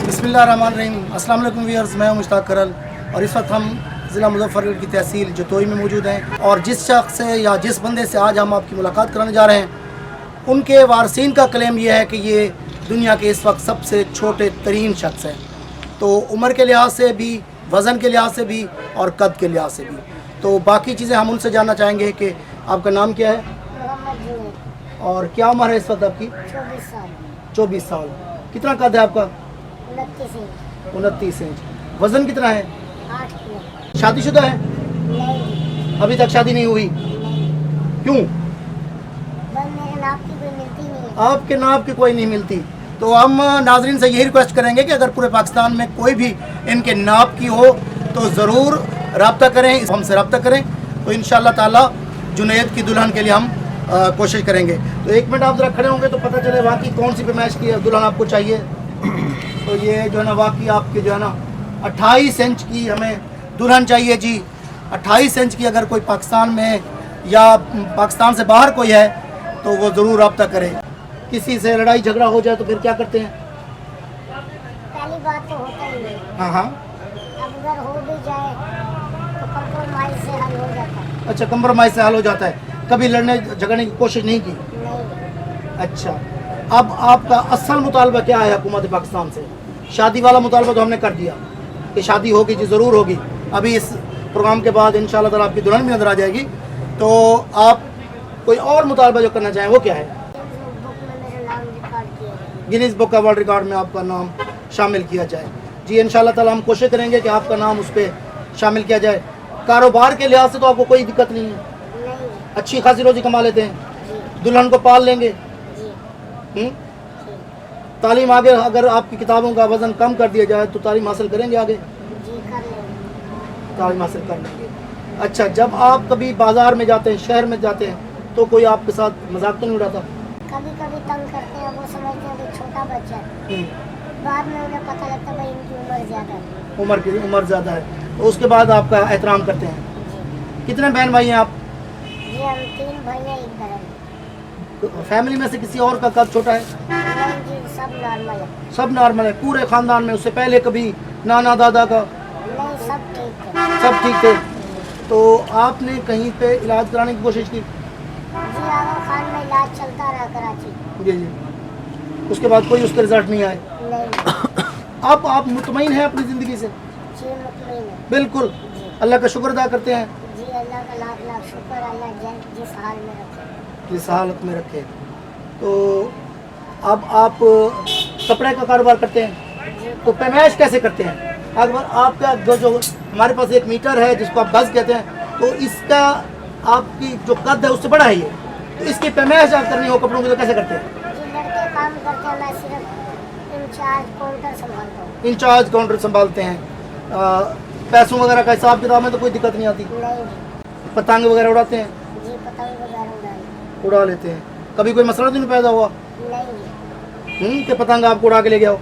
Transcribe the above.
बिस्मिल्लाहिर्रहमानिर्रहीम। अस्सलाम वालेकुम व्यूअर्स, मैं हूं मुश्ताक करल और इस वक्त हम ज़िला मुज़फ़्फ़रनगर की तहसील जतोई में मौजूद हैं। और जिस शख्स से या जिस बंदे से आज हम आपकी मुलाकात कराने जा रहे हैं, उनके वारसीन का क्लेम यह है कि ये दुनिया के इस वक्त सबसे छोटे तरीन शख्स हैं। तो उम्र के लिहाज से भी, वज़न के लिहाज से भी और कद के लिहाज से भी। तो बाकी चीज़ें हम उनसे जानना चाहेंगे कि आपका नाम क्या है और क्या उम्र है इस वक्त आपकी? 24 साल। कितना कद है आपका? 29 इंच। वजन कितना है? 8 किलो। शादीशुदा है? नहीं। अभी तक शादी नहीं हुई? क्यों? बस मेरे नाप की कोई मिलती नहीं है। आपके नाप की कोई नहीं मिलती। तो हम नाजरीन से यही रिक्वेस्ट करेंगे कि अगर पूरे पाकिस्तान में कोई भी इनके नाप की हो तो ज़रूर रब्ता करें, हमसे रब्ता करें। तो इंशाअल्लाह ताला जुनैद की दुल्हन के लिए हम कोशिश करेंगे। तो एक मिनट आप ज़रा खड़े होंगे तो पता चले वाकई कौन सी पैमाइश की दुल्हन आपको चाहिए। तो ये जो है ना वाकई आपके जो है ना 28 इंच की हमें दुल्हन चाहिए जी। 28 इंच की अगर कोई पाकिस्तान में या पाकिस्तान से बाहर कोई है तो वो ज़रूर रब्ता करे। किसी से लड़ाई झगड़ा हो जाए तो फिर क्या करते हैं? पहली बात तो होता ही नहीं। हाँ हाँ। अब अगर हो भी जाए तो कंप्रोमाइज से हल हो जाता है। अच्छा, कंप्रोमाइज़ से हल हो जाता है। कभी लड़ने झगड़ने की कोशिश नहीं की? नहीं। अच्छा, अब आपका असल मुतालबा क्या है हुकूमत पाकिस्तान से? शादी वाला मुतालबा तो हमने कर दिया कि शादी होगी जी, ज़रूर होगी। अभी इस प्रोग्राम के बाद इंशाअल्लाह ताला आपकी दुल्हन भी नज़र आ जाएगी। तो आप कोई और मुतालबा जो करना चाहें वो क्या है? बुक में मेरा नाम रिकॉर्ड किया गया। गिनीज बुक का वर्ल्ड रिकॉर्ड में आपका नाम शामिल किया जाए जी। इंशाअल्लाह ताला हम कोशिश करेंगे कि आपका नाम उस पर शामिल किया जाए। कारोबार के लिहाज से तो आपको कोई दिक्कत नहीं है? नहीं। अच्छी खासी रोज़ी कमा लेते हैं? जी। दुल्हन को पाल लेंगे? जी। तालीम आगे, अगर आपकी किताबों का वज़न कम कर दिया जाए तो तालीम हासिल करेंगे आगे? जी कर लेंगे। तालीम हासिल कर लेंगे। अच्छा, जब आप कभी बाज़ार में जाते हैं, शहर में जाते हैं, तो कोई आपके साथ मजाक तो नहीं उड़ाता? कभी कभी तंग करते हैं, वो समझते हैं कि छोटा बच्चा है। बाद में उन्हें पता लगता है भाई इनकी उम्र ज़्यादा है। उम्र ज़्यादा है तो उसके बाद आपका एहतराम करते हैं। जी। कितने बहन भाई हैं आप? जी हम 3 भाई हैं, 1 बहन। फैमिली में से किसी और का कद छोटा है? नहीं जी, सब नॉर्मल है। सब नॉर्मल है पूरे ख़ानदान में? उससे पहले कभी नाना दादा का? नहीं, सब ठीक है। सब ठीक थे। तो आपने कहीं पे इलाज कराने की कोशिश की? जी आगा खान में इलाज चलता रहा कराची। जी जी। उसके बाद कोई उसके रिजल्ट नहीं आए? नहीं। अब आप मुतमईन हैं अपनी ज़िंदगी से? जी मुतमईन है। बिल्कुल। जी। अल्लाह का शुक्र अदा करते हैं? जी अल्लाह का लाख लाख शुक्र। अल्लाह जिस हाल में रखे। जिस हालत में रखे। तो अब आप कपड़े का कारोबार करते हैं तो पैमाइश कैसे करते हैं? अगर आपका जो हमारे पास एक मीटर है जिसको आप गज कहते हैं, तो इसका आपकी जो कद है उससे बड़ा है ये, तो इसकी पैमाइश आप करनी हो कपड़ों की तो कैसे करते हैं? जी लड़के काम करते हैं, मैं सिर्फ इंचार्ज काउंटर संभालता हूँ। इंचार्ज काउंटर संभालते हैं। पैसों वगैरह का हिसाब किताब में तो कोई दिक्कत नहीं आती? नहीं। पतंग वगैरह उड़ाते हैं? जी पतंग वगैरह उड़ा लेते हैं। कभी कोई मसला तो नहीं पैदा हुआ नहीं। कि पतंग आपको उड़ा के ले गया हो?